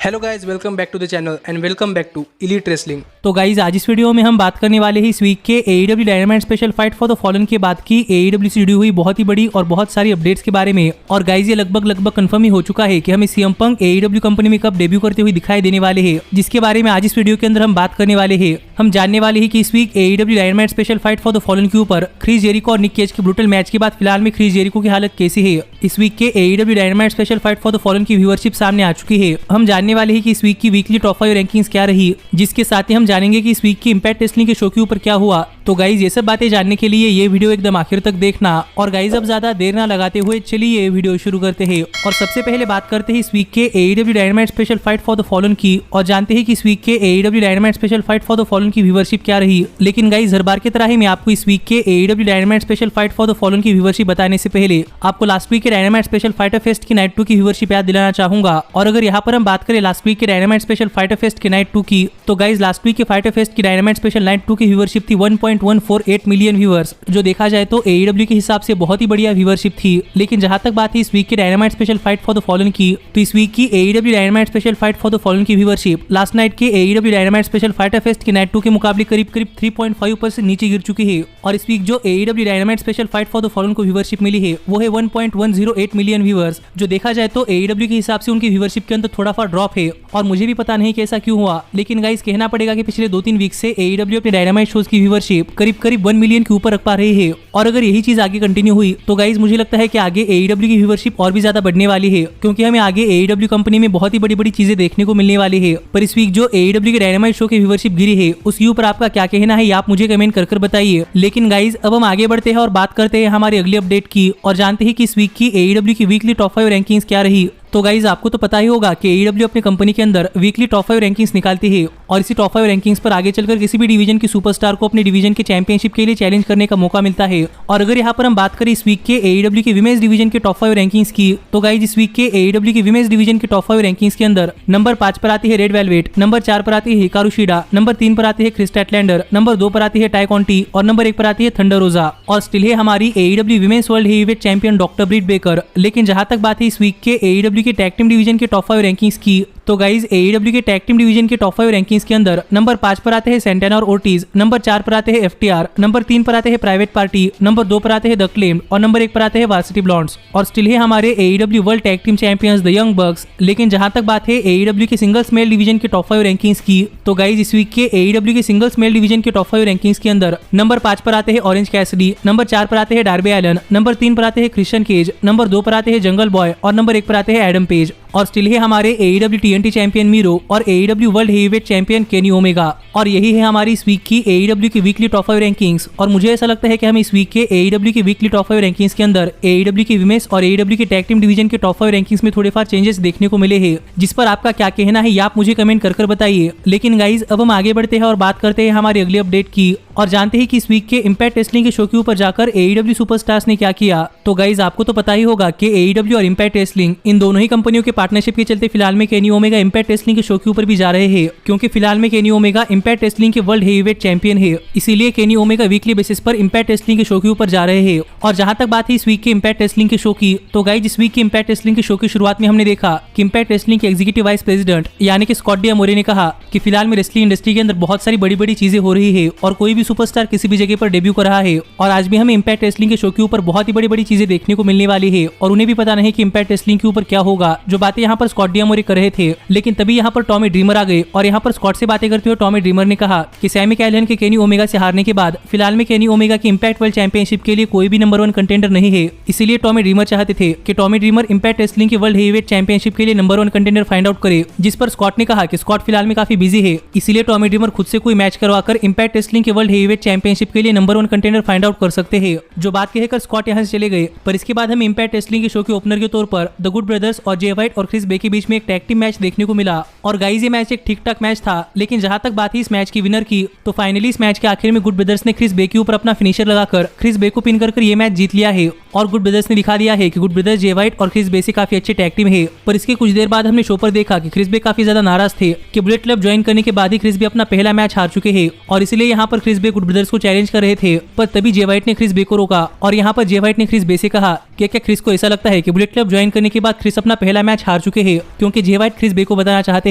Hello guys, welcome back to the channel and welcome back to Elite Wrestling. तो guys आज इस video में हम बात करने वाले हैं इस वीक के AEW Dynamite special Fight for the Fallen के बाद की AEW से जुड़ी हुई बहुत ही बड़ी और बहुत सारी अपडेट्स के बारे में। और गाइज ये लगभग कंफर्म ही हो चुका है कि हमें CM Punk AEW कंपनी में कब डेब्यू करते हुए दिखाई देने वाले हैं, जिसके बारे में आज इस वीडियो के अंदर हम बात करने वाले हैं। हम जानने वाले हैं कि इस week AEW Dynamite special Fight for the Fallen के ऊपर क्रिस जेरिको और निक केज के ब्रूटल मैच के बाद फिलहाल में क्रिस जेरिको की हालत कैसी है। इस वीक के AEW Dynamite special Fight for the fallen की व्यूअरशिप सामने आ चुकी है। हम जानने वाले हैं कि इस वीक की वीकली टॉप 5 रैंकिंग्स क्या रही, जिसके साथ ही हम जानेंगे कि इस वीक की इंपैक्ट रेसलिंग के शो के ऊपर क्या हुआ। तो गाइज ये सब बातें जानने के लिए ये वीडियो एकदम आखिर तक देखना। और गाइज अब ज्यादा देर ना लगाते हुए चलिए ये वीडियो शुरू करते हैं। और सबसे पहले बात करते हैं इस वीक के AEW Dynamite special Fight for the fallen की, और जानते हैं कि इस वीक के AEW Dynamite special Fight for the fallen की व्यूअरशिप क्या रही। लेकिन गाइज हर बार की तरह ही मैं आपको इस वीक के AEW Dynamite special Fight for the fallen की व्यूअरशिप बताने से पहले आपको लास्ट वीक के डायनामाइट स्पेशल फाइटर फेस्ट की नाइट 2 की व्यूअरशिप याद दिलाना चाहूंगा। और अगर यहाँ पर हम बात करें लास्ट वीक के डायनामाइट स्पेशल फाइटर फेस्ट की नाइट 2 की, तो गाइज लास्ट वीक के फाइटर फेस्ट की डायनामाइट स्पेशल नाइट 2 की व्यूअरशिप थी 1.148 मिलियन व्यूअर्स, जो देखा जाए तो AEW के हिसाब से बहुत ही बढ़िया व्यूअरशिप थी। लेकिन जहां तक बात है इस वीक के dynamite special Fight for the fallen की, तो इस वीक की AEW Dynamite special Fight for the fallen की व्यूअरशिप लास्ट नाइट के AEW Dynamite special fighter fest की नाइट 2 के मुकाबले करीब 3.5% नीचे गिर चुकी है। और इस वीक जो AEW Dynamite special Fight for the fallen को व्यूअरशिप मिली है वो है 1.108 मिलियन व्यूअर्स, जो देखा जाए तो AEW के हिसाब से उनकी व्यूअरशिप के अंदर थोड़ा सा ड्रॉप है। और मुझे भी पता नहीं कि ऐसा क्यों हुआ, लेकिन गाइस कहना पड़ेगा कि पिछले 2-3 वीक से AEW अपने डायनामाइट शोज की व्यूअरशिप करीब 1 मिलियन के ऊपर रख पा रही है। और अगर यही चीज आगे कंटिन्यू हुई तो गाइस मुझे लगता है कि आगे AEW की व्यूअरशिप और भी ज्यादा बढ़ने वाली है, क्योंकि हमें आगे AEW कंपनी में बहुत ही बड़ी चीजें देखने को मिलने वाली है। पर इस वीक जो AEW के डायनामाइट शो की व्यूअरशिप गिरी है उसके ऊपर आपका क्या कहना है, आप मुझे कमेंट कर बताइए। लेकिन गाइस अब हम आगे बढ़ते हैं और बात करते हैं हमारी अगली अपडेट की, और जानते हैं कि इस वीक की AEW की वीकली टॉप 5 रैंकिंग्स क्या रही। तो गाइज आपको तो पता ही होगा कि AEW अपनी कंपनी के अंदर वीकली टॉप 5 रैंकिंग्स निकालती है, और इसी टॉप 5 रैंकिंग्स पर आगे चलकर किसी भी डिवीजन के सुपरस्टार को अपने डिवीजन के चैंपियनशिप के लिए चैलेंज करने का मौका मिलता है। और अगर यहाँ पर हम बात करें इस वीक के AEW के विमेंस डिवीजन के टॉप 5 रैंकिंग्स की, तो गाइज इस वीक के AEW के विमेंस डिवीजन के टॉप 5 रैंकिंग्स के अंदर नंबर 5 पर आती है रेड वेलवेट, नंबर 4 पर आती है हिकारू शिडा, नंबर 3 पर आती है क्रिस स्टैटलैंडर, नंबर 2 पर आती है टाई कॉन्टी, और नंबर 1 पर आती है थंडर रोजा। और स्टिल है हमारी AEW women's world heavyweight champion doctor Britt Baker. लेकिन जहां तक बात है इस वीक के AEW के टैग टीम डिवीजन के टॉप 5 रैंकिंग्स की, तो गाइज AEW के टैग टीम डिवीजन के टॉप 5 रैंकिंग्स के अंदर नंबर 5 पर आते हैं सेंटेना और ओर्टिज, नंबर 4 पर आते हैं FTR, नंबर 3 पर आते हैं प्राइवेट पार्टी, नंबर 2 पर आते हैं द क्लेम्ड, और नंबर 1 पर आते हैं वार्सिटी ब्लॉन्ड्स। और स्टिल है हमारे AEW world tag team champions the young बक्स। लेकिन जहां तक बात है AEW के सिंगल्स मेल डिवीजन के टॉप 5 रैंकिंग्स की, तो गाइज इस वीक के AEW के सिंगल्स मेल डिवीजन के टॉप 5 रैंकिंग्स के अंदर नंबर 5 पर आते हैं ऑरेंज कैसिडी, नंबर 4 पर आते हैं डार्बी एलन, नंबर 3 पर आते हैं क्रिश्चियन केज, नंबर 2 पर आते हैं जंगल बॉय, और नंबर 1 पर आते हैं एडम पेज। और स्टिल है हमारे AEW TNT चैंपियन मीरो और AEW world heavyweight champion Kenny Omega. और यही है हमारी इस वीक की AEW की वीकली टॉप 5 रैंकिंग्स। और मुझे ऐसा लगता है कि हमें इस वीक के AEW की वीकली टॉप 5 रैंकिंग्स के अंदर AEW की विमेंस और AEW के टैग टीम डिवीजन के टॉप 5 रैंकिंग्स में थोड़े फार चेंजेस देखने को मिले हैं, जिस पर आपका क्या कहना है आप मुझे कमेंट कर बताइए। लेकिन गाइज अब हम आगे बढ़ते हैं और बात करते हैं हमारी अगली अपडेट की, और जानते हैं कि इस वीक के इंपैक्ट रेसलिंग के शो के ऊपर जाकर AEW सुपरस्टार्स ने क्या किया। तो गाइज आपको तो पता ही होगा कि AEW और इंपैक्ट रेसलिंग इन दोनों ही कंपनियों के पार्टनरशिप के चलते फिलहाल में केनी ओमेगा इंपैक्ट रेसलिंग के शो के ऊपर भी जा रहे हैं, क्योंकि फिलहाल में केनी ओमेगा इंपैक्ट रेसलिंग के वर्ल्ड हेवीवेट चैंपियन है। इसीलिए केनी ओमेगा वीकली बेसिस पर इंपैक्ट रेसलिंग के शो के ऊपर जा रहे हैं। और जहां तक बात है इस वीक के इंपैक्ट रेसलिंग के शो की, तो गाइज इस वीक के इंपैक्ट रेसलिंग के शो की शुरुआत में हमने देखा कि इंपैक्ट रेसलिंग के एग्जीक्यूटिव वाइस प्रेसिडेंट यानी कि स्कॉट डियामोरे ने कहा कि फिलहाल में रेसलिंग इंडस्ट्री के अंदर बहुत सारी बड़ी चीजें हो रही है और कोई भी सुपरस्टार किसी भी जगह पर डेब्यू कर रहा है। और आज भी हमें इंपैक्ट रेसलिंग के शो के ऊपर बहुत ही बड़ी चीजें देखने को मिलने वाली है, और उन्हें भी पता नहीं कि इंपैक्ट रेसलिंग के ऊपर क्या होगा। जो बातें यहाँ पर स्कॉट डियामोरे कर रहे थे, लेकिन तभी यहाँ पर टॉमी ड्रीमर आ गए, और यहाँ पर स्कॉट से बातें करते हुए टॉमी ड्रीमर ने कहा कि सैमी कैलियन के केनी ओमेगा से हारने के बाद फिलहाल में केनी ओमेगा की इंपैक्ट वर्ल्ड चैंपियनशिप के लिए कोई भी नंबर 1 कंटेंडर नहीं है। इसीलिए टॉमी ड्रीमर चाहते थे कि टॉमी ड्रीमर इंपैक्ट रेसलिंग के वर्ल्ड हेवीवेट चैंपियनशिप के लिए नंबर 1 कंटेंडर फाइंड आउट करे, जिस पर स्कॉट ने कहा कि स्कॉट फिलहाल में काफी बिजी है, इसीलिए टॉमी ड्रीमर खुद से कोई मैच करवाकर इंपैक्ट रेसलिंग के वर्ल्ड हेवीवेट चैंपियनशिप के लिए नंबर 1 कंटेंडर फाइंड आउट कर सकते हैं। जो बात कहकर स्कॉट यहाँ से चले गए। पर इसके बाद हम इंपैक्ट रेसलिंग के शो के ओपनर के तौर पर द गुड ब्रदर्स और जे वाइट और क्रिस बे के बीच में एक टैग टीम मैच देखने को मिला। और गाइज ये मैच एक ठीक ठाक मैच था, लेकिन जहां तक बात है इस मैच की विनर की, तो फाइनली इस मैच के आखिर में गुड ब्रदर्स ने क्रिस बे के ऊपर अपना फिनिशर लगाकर क्रिस बे को पिन कर ये मैच जीत लिया है। और गुड ब्रदर्स ने दिखा दिया है कि गुड ब्रदर्स जे वाइट और क्रिस बे से काफी अच्छे टैग टीम है। पर इसके कुछ देर बाद हमने शो पर देखा कि क्रिस बे काफी ज्यादा नाराज थे कि बुलेट क्लब ज्वाइन करने के बाद ही क्रिस बे अपना पहला मैच हार चुके हैं, और इसलिए यहाँ पर क्रिस बे गुड ब्रदर्स को चैलेंज कर रहे थे। पर तभी जे वाइट ने क्रिस बे को रोका, और यहाँ पर जे वाइट ने क्रिस बे से कहा कि क्या क्रिस को ऐसा लगता है कि बुलेट क्लब ज्वाइन करने के बाद क्रिस अपना पहला मैच हार चुके हैं, क्योंकि जे वाइट क्रिस बे को बताना चाहते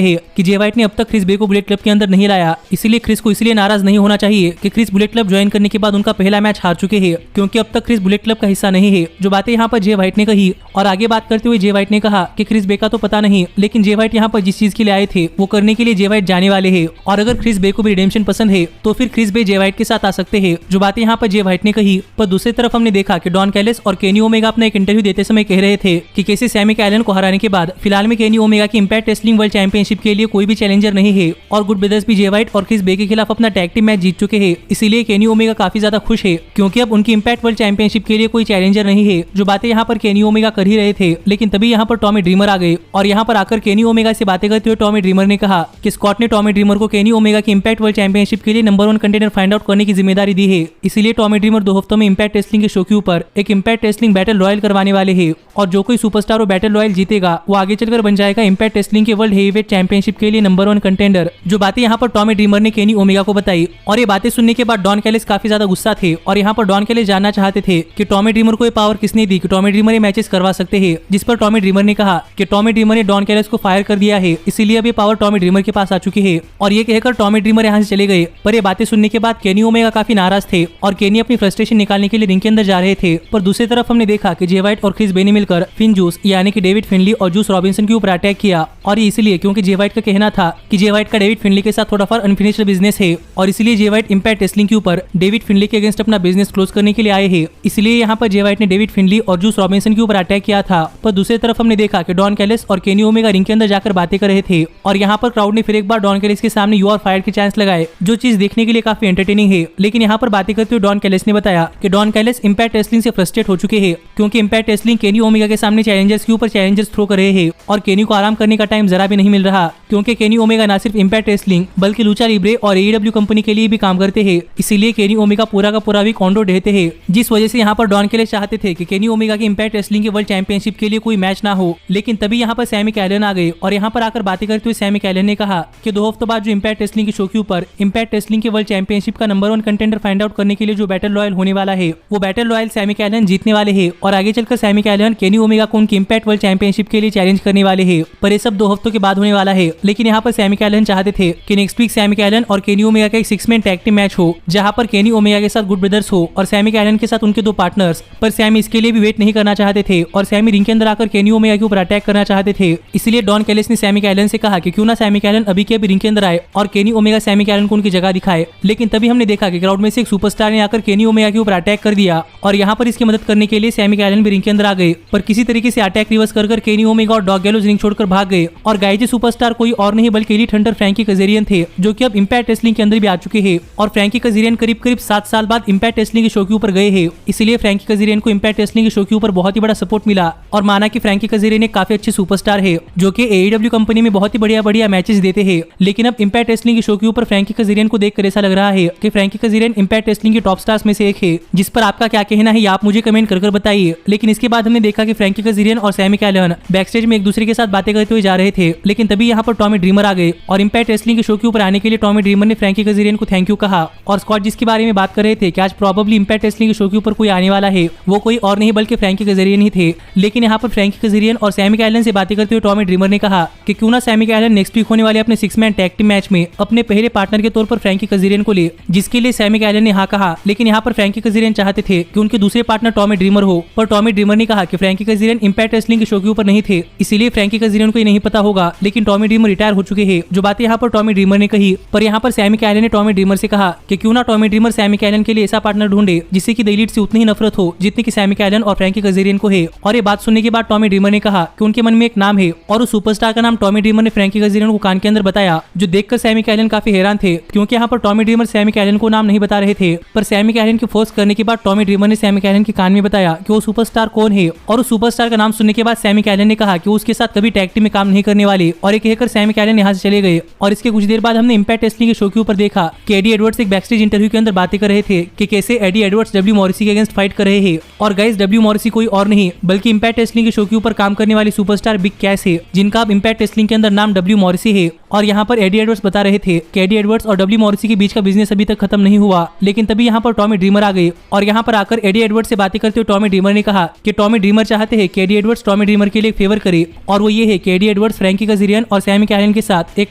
हैं कि जे वाइट ने अब तक क्रिस बे को बुलेट क्लब के अंदर नहीं लाया, इसलिए क्रिस को इसलिए नाराज नहीं होना चाहिए कि क्रिस बुलेट क्लब ज्वाइन करने के बाद उनका पहला मैच हार चुके हैं, क्योंकि अब तक क्रिस बुलेट क्लब का हिस्सा नहीं है। जो बातें यहाँ पर जे वाइट ने कही, और आगे बात करते हुए जे वाइट ने कहा कि क्रिस बे का तो पता नहीं, लेकिन जे वाइट यहाँ पर जिस चीज के लिए आए थे वो करने के लिए जे वाइट जाने वाले हैं, और अगर क्रिस बे को भी रिडेम्पशन पसंद है तो फिर क्रिस बे जे वाइट के साथ आ सकते हैं। जो बातें यहाँ पर जे वाइट ने कही, पर दूसरी तरफ हमने देखा कि डॉन कैलिस और केनी ओमेगा अपना एक इंटरव्यू देते समय कह रहे थे कि कैसे सैमी कैलन को हराने के बाद फिलहाल में केनी ओमेगा की इंपैक्ट रेसलिंग वर्ल्ड चैंपियनशिप के लिए कोई भी चैलेंजर नहीं है, और गुड ब्रदर्स भी जे वाइट और क्रिस बे के खिलाफ अपना टैग टीम मैच जीत चुके हैं, इसीलिए केनी ओमेगा काफी ज्यादा खुश है क्योंकि अब उनकी इंपैक्ट वर्ल्ड चैंपियनशिप के लिए कोई चैलेंजर नहीं है। जो बातें यहाँ पर केनी ओमेगा कर ही रहे थे, लेकिन तभी यहाँ पर टॉमी ड्रीमर आ गए, और यहाँ पर आकर केनी ओमेगा से बातें करते हुए टॉमी ड्रीमर ने कहा कि स्कॉट ने टॉमी ड्रीमर को केनी ओमेगा की इंपैक्ट वर्ल्ड चैंपियनशिप के लिए नंबर 1 कंटेंडर फाइंड आउट करने की जिम्मेदारी दी है, इसीलिए टॉमी ड्रीमर 2 हफ्तों में इंपैक्ट रेसलिंग के शो के ऊपर एक इंपैक्ट रेसलिंग बैटल रॉयल करवाने वाले हैं, और जो कोई सुपरस्टार वो बैटल रॉयल जीतेगा वो आगे चलकर बन जाएगा इंपैक्ट रेसलिंग के वर्ल्ड हेवीवेट चैंपियनशिप के लिए नंबर 1 कंटेंडर। जो बातें यहाँ पर टॉमी ड्रीमर ने केनी ओमेगा को बताई, और ये बातें सुनने के बाद डॉन कैलिस काफी ज्यादा गुस्सा थे, और यहाँ पर डॉन कैलिस जानना चाहते थे कि टॉमी ड्रीमर को ये पावर किसने दी कि टॉमी ड्रीमर ये मैचेस करवा सकते हैं, जिस पर टॉमी ड्रीमर ने कहा कि टॉमी ड्रीमर ने डॉन कैलिस को फायर कर दिया है, इसीलिए अब ये पावर टॉमी ड्रीमर के पास आ चुकी है, और ये कहकर टॉमी ड्रीमर यहाँ से चले गए। पर ये बातें सुनने के बाद केनी ओमेगा काफी नाराज थे, और केनी अपनी फ्रस्ट्रेशन निकालने के लिए रिंग के अंदर जा रहे थे। पर दूसरी तरफ हमने देखा कि जे वाइट और क्रिस बे ने मिलकर फिन जूस यानी कि डेविड फिनली और जूस रॉबिन्सन के ऊपर अटैक किया, और ये इसलिए क्योंकि जे वाइट का कहना था कि जे वाइट का डेविड फिनली के साथ थोड़ा फार अनफिनिश्ड बिजनेस है, और इसलिए जे वाइट इंपैक्ट रेसलिंग के ऊपर डेविड फिनली के अगेंस्ट अपना बिजनेस क्लोज करने के लिए आए हैं, इसलिए यहाँ पर जे वाइट ने डेविड फिनली और जूस रॉबिन्सन के ऊपर अटैक किया था। पर दूसरी तरफ हमने देखा कि डॉन कैलिस और केनी ओमेगा रिंग के अंदर जाकर बातें कर रहे थे, और यहाँ पर क्राउड ने फिर एक बार डॉन कैलिस के सामने यू आर फायर्ड के चांस लगाए, जो चीज देखने के लिए काफी एंटरटेनिंग है। लेकिन यहाँ पर बातें करते हुए डॉन कैलिस ने बताया कि डॉन कैलिस इंपैक्ट रेसलिंग से फ्रस्ट्रेट हो चुके हैं, क्योंकि इंपैक्ट रेसलिंग केनी ओमेगा के सामने चैलेंजर्स के ऊपर चैलेंजर्स थ्रो कर रहे हैं, और केनी को आराम करने का टाइम जरा भी नहीं मिल रहा, क्योंकि केनी ओमेगा न सिर्फ इंपैक्ट रेसलिंग बल्कि लूचा लिब्रे और एईडब्ल्यू कंपनी के लिए भी काम करते हैं, इसीलिए केनी ओमेगा पूरा का पूरा वीक ऑन रोड रहते हैं, जिस वजह से यहाँ पर डॉन कैलिस चाहते थे कि केनी ओमेगा की इंपैक्ट रेसलिंग के वर्ल्ड चैंपियनशिप के लिए कोई मैच ना हो। लेकिन तभी यहाँ पर सैमी कैलन आ गए, और यहाँ पर आकर बातें करते हुए सैमी कैलन ने कहा कि 2 हफ्तों बाद जो इंपैक्ट रेसलिंग के शो के ऊपर इंपैक्ट रेसलिंग के वर्ल्ड चैंपियनशिप का नंबर 1 कंटेंडर फाइंड आउट करने के लिए जो बैटल रॉयल होने वाला है, वो बैटल रॉयल सैमी कैलन जीतने वाले हैं, और आगे चलकर सैमी कैलन केनी ओमेगा को उनकी इंपैक्ट वर्ल्ड चैंपियनशिप के लिए चैलेंज करने वाले हैं। पर ये सब 2 हफ्तों के बाद होने वाला है, लेकिन यहाँ पर सैमी कैलन चाहते थे कि नेक्स्ट वीक सैमी कैलन और केनी ओमेगा का एक 6 मैन टैग टीम मैच हो, जहाँ पर केनी ओमेगा के साथ गुड ब्रदर्स हो और सैमी कैलन के साथ उनके 2 पार्टनर्स। पर सैमी इसके लिए भी वेट नहीं करना चाहते थे, और सैमी रिंग के अंदर आकर केनी ओमेगा के ऊपर अटैक करना चाहते थे, इसलिए डॉन कैलिस ने सैमी कैलन से कहा कि क्यों ना सैमी कैलन अभी के अभी रिंग के अंदर आए और केनी ओमेगा सैमी कैलन को उनकी जगह दिखाए। लेकिन तभी हमने देखा कि क्राउड में से एक सुपरस्टार ने आकर केनी ओमेगा के ऊपर अटैक कर दिया, और यहाँ पर इसकी मदद करने के लिए सैमी कैलन भी रिंग के अंदर आ गए, पर किसी तरीके से अटैक रिवर्स कर केनी ओमेगा और डॉग गैलोज रिंग छोड़कर भाग गए। और गाइज सुपरस्टार कोई और नहीं बल्कि एलीट हंटर फ्रैंकी कजेरियन थे, जो कि अब इंपैक्ट रेसलिंग के अंदर भी आ चुके हैं, और फ्रैंकी कजेरियन करीब 7 साल बाद इंपैक्ट रेसलिंग के शो के ऊपर गए हैं, इसलिए फ्रैंकी कजेरियन को इंपैक्ट रेसलिंग के शो के ऊपर बहुत ही बड़ा सपोर्ट मिला, और माना कि फ्रैंकी कजेरियन एक काफी अच्छे सुपरस्टार है, जो कि एईडब्ल्यू कंपनी में बहुत ही बढ़िया मैचेस देते हैं। लेकिन अब इंपैक्ट रेसलिंग के शो के ऊपर फ्रैंकी कजेरियन को देखकर ऐसा लग रहा है कि फ्रैंकी कजेरियन इंपैक्ट रेसलिंग के टॉप स्टार्स में से एक है, जिस पर आपका क्या कहना है आप मुझे कमेंट कर बताइए। लेकिन इसके बाद हमने देखा कि फ्रैंकी कजेरियन और सैमी कैलन बैकस्टेज में एक दूसरे के साथ बातें करते हुए जा रहे थे, लेकिन तभी यहाँ पर टॉमी ड्रीमर आ गए, और इंपैक्ट रेसलिंग के शो के ऊपर आने के लिए टॉमी ड्रीमर ने फ्रैंकी कजेरियन को थैंक यू कहा। और स्कॉट जिसके बारे में बात कर रहे थे कि आज प्रोबेबली इंपैक्ट रेसलिंग के शो के ऊपर कोई आने वाला है, वो कोई और नहीं बल्कि फ्रैंकी कजेरियन ही थे। लेकिन यहाँ पर फ्रैंकी कजेरियन और सैमी कैलन से बातें करते हुए टॉमी ड्रीमर ने कहा कि क्यों ना सैमी कैलन नेक्स्ट वीक होने वाले अपने 6 मैन टैग टीम मैच में अपने पहले पार्टनर के तौर पर फ्रैंकी कजेरियन को ले, जिसके लिए सैमी कैलन ने हाँ कहा। लेकिन यहाँ पर फ्रैंकी कजेरियन चाहते थे कि उनके दूसरे पार्टनर टॉमी ड्रीमर हो, पर टॉमी ड्रीमर ने कहा कि फ्रैंकी कजेरियन इंपैक्ट रेसलिंग के शो के ऊपर नहीं थे, इसलिए फ्रैंकी कजेरियन को ये नहीं पता होगा, लेकिन टॉमी ड्रीमर रिटायर हो चुके हैं। जो बातें यहाँ पर टॉमी ड्रीमर ने कही, पर यहाँ पर सैमी कैलन ने टॉमी ड्रीमर से कहा कि क्यों ना टॉमी ड्रीमर सैमी कैलन के लिए ऐसा पार्टनर ढूंढे जिससे कि द एलीट से उतनी ही नफरत हो जितनी कि सैमी कैलन और फ्रैंकी कजेरियन को है। और ये बात सुनने के बाद टॉमी ड्रीमर ने कहा कि उनके मन में एक नाम है, और उस सुपरस्टार का नाम टॉमी ड्रीमर ने फ्रैंकी कजेरियन को कान के अंदर बताया, जो देखकर सैमी कैलन काफी हैरान थे, क्योंकि यहाँ पर टॉमी ड्रीमर सैमी कैलन को नाम नहीं बता रहे थे। पर सैमी कैलन के फोर्स करने के बाद टॉमी ड्रीमर ने सैमी कैलन के कान में बताया कि वो सुपरस्टार कौन है, और उस सुपरस्टार का नाम सुनने के बाद सैमी कैलन ने कहा कि वो उसके साथ कभी टैग टीम में काम नहीं करने वाले, और एक कहकर सैमी कैलन यहाँ से चले गए। और इसके कुछ देर बाद हमने इंपैक्ट रेसलिंग के शो के ऊपर देखा कि एडी एडवर्ड्स एक बैकस्टेज इंटरव्यू के अंदर बातें कर रहे थे कि कैसे एडी एडवर्ड्स डब्ल्यू मॉरिसी के अगेंस्ट फाइट कर रहे हैं। और गाइस डब्ल्यू मॉरिसी कोई और नहीं बल्कि इंपैक्ट रेसलिंग के शो के ऊपर काम करने वाली सुपरस्टार बिग कैश है, जिनका अब इंपैक्ट रेसलिंग के अंदर नाम डब्ल्यू मॉरिसी है। और यहाँ पर एडी एडवर्ड्स बता रहे थे कि एडी एडवर्ड्स और डब्ल्यू मॉरिसी के बीच का बिजनेस अभी तक खत्म नहीं हुआ, लेकिन तभी यहाँ पर टॉमी ड्रीमर आ गए, और यहाँ पर आकर एडी एडवर्ड्स से बातें करते करते हुए टॉमी ड्रीमर ने कहा कि टॉमी ड्रीमर चाहते हैं कि एडी एडवर्ड्स टॉमी ड्रीमर के लिए एक फेवर करे, और वो ये है कि एडी एडवर्ड्स फ्रैंकी कज़रियन और सैमी कैलन के साथ एक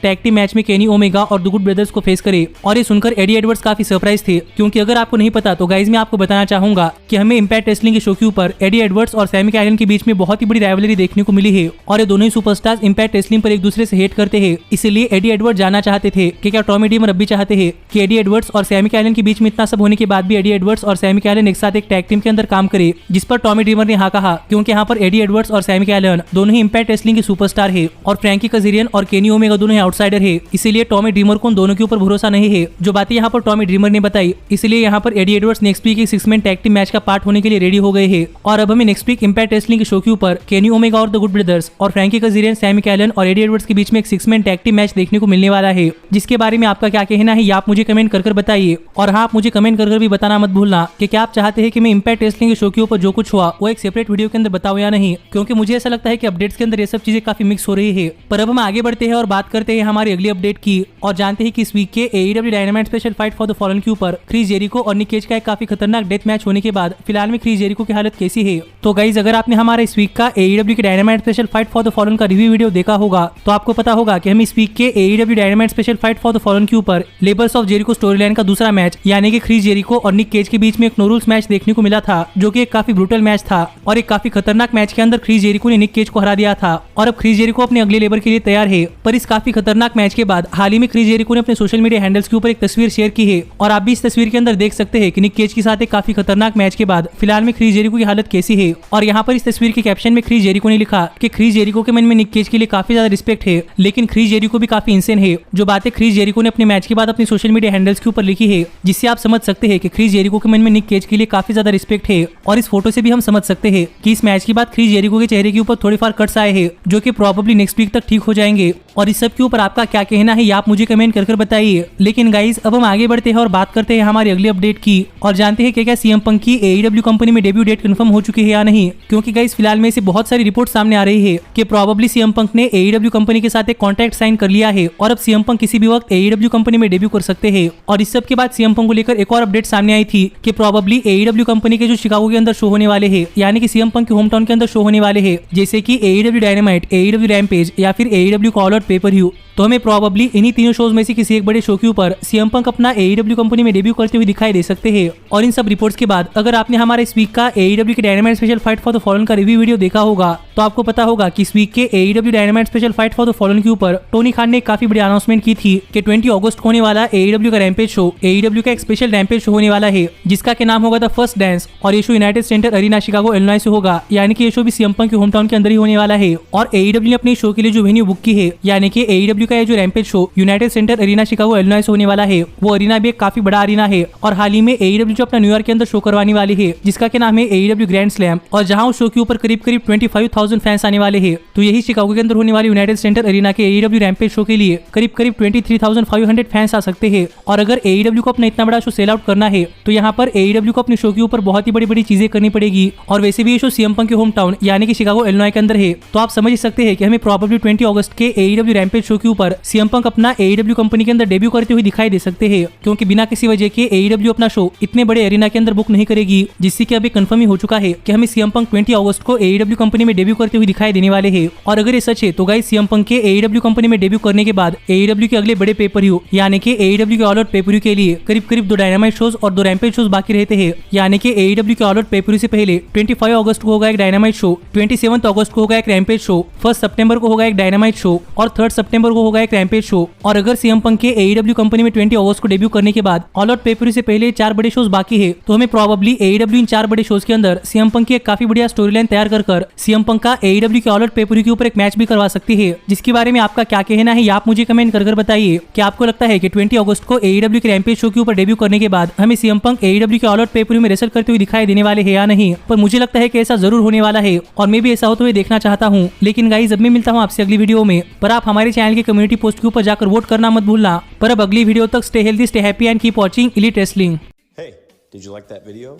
टैग टीम मैच में केनी ओमेगा और द गुड ब्रदर्स को फेस करे। और ये सुनकर एडी एडवर्ड्स काफी सरप्राइज थे, क्योंकि अगर आपको नहीं पता तो गाइज मैं आपको बताना चाहूंगा कि हमें इंपैक्ट रेसलिंग के शो के ऊपर एडी एडवर्ड्स और सैमी कैलन के बीच में बहुत ही बड़ी राइवलरी देखने को मिली है, और ये दोनों ही सुपरस्टार्स इंपैक्ट रेसलिंग पर एक दूसरे से हेट करते हैं। इसलिए एडी एडवर्ड्स जानना चाहते थे कि क्या टॉमी ड्रीमर अब भी चाहते हैं कि एडी एडवर्ड्स और सैमी कैलन के बीच में इतना सब होने के बाद भी एडी एडवर्ड्स और सैमी कैलन एक साथ एक टैग टीम के अंदर काम करे, जिस पर टॉमी ड्रीमर ने हाँ कहा, क्योंकि यहाँ पर एडी एडवर्ड्स और सैमी कैलन दोनों ही इंपैक्ट रेसलिंग के सुपरस्टार है और फ्रैंकी कज़रियन और केनी ओमेगा दोनों ही आउटसाइडर है। इसीलिए टॉमी ड्रीमर को उन दोनों के ऊपर भरोसा नहीं है। जो बातें यहाँ पर टॉमी ड्रीमर ने बताई, इसलिए यहाँ पर एडी एडवर्ड्स नेक्स्ट वीक एक 6 मैन टैग टीम मैच का पार्ट होने के लिए रेडी हो गए हैं। और अब हमें नेक्स्ट वीक इंपैक्ट रेसलिंग के शो के ऊपर केनी ओमेगा और द गुड ब्रदर्स और फ्रैंकी कज़रियन, सैमी कैलन और एडी एडवर्ड्स के बीच में एक 6 मैन टैग टीम मैच देखने को मिलने वाला है, जिसके बारे में आपका क्या कहना है आप मुझे कमेंट कर बताइए। और हाँ, आप मुझे कमेंट कर भी बताना मत भूलना कि क्या आप चाहते हैं कि मैं इंपैक्ट रेसलिंग के शो के ऊपर जो कुछ हुआ वो एक सेपरेट वीडियो के अंदर बताऊं या नहीं, क्योंकि मुझे ऐसा लगता है कि अपडेट्स के अंदर ये सब चीजें काफी मिक्स हो रही है। पर अब हम आगे बढ़ते हैं और बात करते हैं हमारी अगली अपडेट की, और जानते हैं कि इस वीक के AEW Dynamite special Fight for the Fallen के ऊपर क्रिस जेरिको और निक केज का एक काफी खतरनाक डेथ मैच होने के बाद फिलहाल में क्रिस जेरिको की हालत कैसी है। तो गाइज, अगर आपने हमारा इस वीक का AEW के dynamite special Fight for the fallen का रिव्यू वीडियो देखा होगा तो आपको पता होगा कि हम इस वीक के AEW Dynamite special Fight for the Fallen के ऊपर labours of Jericho story line का दूसरा मैच यानी कि क्रिस जेरिको और निक केज के बीच में एक नो रूल्स मैच देखने को मिला था, जो कि एक काफी ब्रूटल मैच था और एक काफी खतरनाक मैच के अंदर क्रिस जेरिको ने निक केज को हरा दिया था। और अब क्रिस जेरिको अपने अगले लेबर के लिए तैयार है। पर इस काफी खतरनाक मैच के बाद हाल ही में क्रिस जेरिको ने अपने सोशल मीडिया हैंडल्स के ऊपर एक तस्वीर शेयर की है, और आप भी इस तस्वीर के अंदर देख सकते हैं कि निक केज के साथ एक काफी खतरनाक मैच के बाद फिलहाल में क्रिस जेरिको की हालत कैसी है। और यहाँ पर इस तस्वीर के कैप्शन में क्रिस जेरिको ने लिखा कि क्रिस जेरिको के मन में निक केज के लिए काफी ज्यादा रिस्पेक्ट है, लेकिन क्रिस जेरिको भी काफी इंसेन है। जो बातें क्रिस जेरिको ने अपने मैच के बाद अपने सोशल मीडिया हैंडल्स के ऊपर लिखी है, जिससे आप समझ सकते हैं कि क्रिस जेरिको के मन में निक केज के लिए काफी ज्यादा रिस्पेक्ट है। और इस फोटो से भी हम समझ सकते हैं कि इस मैच के बाद क्रिस जेरिको के चेहरे के ऊपर थोड़ी फार कट्स आए हैं, जो कि प्रॉबेबली नेक्स्ट वीक तक ठीक हो जाएंगे। और इस सब के ऊपर आपका क्या कहना है आप मुझे कमेंट कर बताइए। लेकिन गाइज, अब हम आगे बढ़ते हैं और बात करते हैं हमारी अगली अपडेट की, और जानते हैं क्या सीएम पंक की AEW कंपनी में डेब्यू डेट कंफर्म हो चुकी है या नहीं, क्योंकि गाइज फिलहाल में से बहुत सारी रिपोर्ट सामने आ रही है कि प्रॉबेबली सीएम पंक ने AEW कंपनी के साथ एक कॉन्ट्रैक्ट साइन कर लिया है और अब सीएम पंक किसी भी वक्त AEW कंपनी में डेब्यू कर सकते हैं। और इस सब के बाद सीएम पंक को लेकर एक और अपडेट सामने आई थी कि प्रॉबेबली AEW कंपनी के जो शिकागो के अंदर शो होने वाले हैं, यानी कि सीएम पंक के होम टाउन के अंदर शो होने वाले हैं, जैसे कि AEW डायनामाइट, AEW रैम्पेज या फिर AEW कॉल आउट पे पर व्यू, तो हमें प्रॉबेबली इन्हीं तीनों शोज में से किसी एक बड़े शो के ऊपर सीएम पंक अपना AEW कंपनी में डेब्यू करते हुए दिखाई दे सकते हैं। और इन सब रिपोर्ट्स के बाद अगर आपने हमारे इस वीक का AEW के dynamite special Fight for the fallen का रिव्यू वीडियो देखा होगा तो आपको पता होगा कि इस वीक के AEW Dynamite special Fight for the Fallen के ऊपर टोनी खान ने काफी बड़ी अनाउंसमेंट की थी कि 20 अगस्त को होने वाला AEW का रैम्पेज शो, AEW का एक स्पेशल रैम्पेज शो होने वाला है, जिसका के नाम होगा द फर्स्ट डांस, और ये show United Center Arena Chicago Illinois से होगा, यानी कि ये शो भी सीएम पंक के होम टाउन के अंदर ही होने वाला है। और AEW ने अपने शो के लिए जो वेन्यू बुक की है, यानी कि AEW का ये जो Rampage show United Center Arena Chicago Illinois होने वाला है, वो अरीना भी एक काफी बड़ा अरीना है। और हाल ही में AEW जो अपना न्यूयॉर्क के अंदर शो करवाने वाली है, जिसका के नाम है AEW ग्रैंड स्लैम, और जहां उस शो के ऊपर करीब 25,000 फैंस आने वाले हैं। तो यही शिकागो के अंदर होने वाली यूनाइटेड सेंटर अरीना के AEW रैम्पेज शो के लिए करीब 23,500 फैंस आ सकते हैं। और अगर AEW को अपना इतना बड़ा शो सेल आउट करना है तो यहाँ पर AEW को अपने शो के ऊपर बहुत ही बड़ी चीजें करनी पड़ेगी। और वैसे भी ये शो सीएम पंक के होम टाउन यानी कि शिकागो इलिनॉइस के अंदर है, तो आप समझ सकते हैं कि हमें प्रॉबेबली 20 अगस्त के AEW रैम्पेज शो के ऊपर सीएम पंक अपना AEW कंपनी के अंदर डेब्यू करते हुए दिखाई दे सकते हैं, क्योंकि बिना किसी वजह के AEW अपना शो इतने बड़े एरिना के अंदर बुक नहीं करेगी, जिससे कि अभी कंफर्म ही हो चुका है कि हमें सीएम पंक 20 अगस्त को AEW कंपनी में डेब्यू करते हुए दिखाई देने वाले हैं। और अगर ये सच है तो गाइस, सीएम पंक के AEW कंपनी में डेब्यू करने के बाद AEW के अगले बड़े पेपर व्यू यानी कि AEW के ऑल आउट पेपर व्यू के लिए करीब 2 डायनामाइट शोज और 2 रैम्पेज शोज बाकी रहते हैं, यानी कि AEW के ऑल आउट पेपर व्यू से पहले 25 अगस्त को होगा एक डायनामाइट शो, 27 अगस्त को होगा एक रैम्पेज शो, 1 सितंबर को होगा एक डायनामाइट शो और 3 सितंबर को होगा एक रैम्पेज शो। और अगर सीएम पंक के AEW कंपनी में 20 अगस्त को डेब्यू करने के बाद ऑल आउट पेपर व्यू से पहले 4 बड़े शोज बाकी है, तो हमें प्रॉबेबली AEW इन 4 बड़े शोज के अंदर सीएम पंक की एक काफी बढ़िया स्टोरी लाइन तैयार कर सीएम पंक का AEW के ऑल आउट पेपर व्यू के ऊपर एक मैच भी करवा सकती है, जिसके बारे में आपका क्या कहना है आप मुझे कमेंट कर बताइए। क्या आपको लगता है कि 20 अगस्त को AEW के रैम्पेज शो के ऊपर डेब्यू करने के बाद हमें सीएम पंक AEW के ऑल आउट पेपर व्यू में रेसल करते हुए दिखाई देने वाले हैं या नहीं? पर मुझे लगता है कि ऐसा जरूर होने वाला है और मैं भी ऐसा होते हुए देखना चाहता हूँ। लेकिन गाइस, अब मैं मिलता हूँ आपसे अगली वीडियो में, पर आप हमारे चैनल के कम्युनिटी पोस्ट के ऊपर जाकर वोट करना मत भूलना। पर अब अगली वीडियो तक stay healthy, stay happy and keep watching elite wrestling. Hey, did you like that video?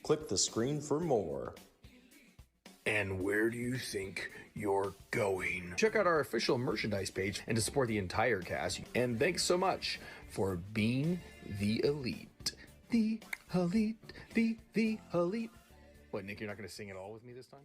Click the screen for more. And where do you think you're going? Check out our official merchandise page and to support the entire cast. And thanks so much for being the elite. The elite, the elite. What, Nick, you're not going to sing at all with me this time?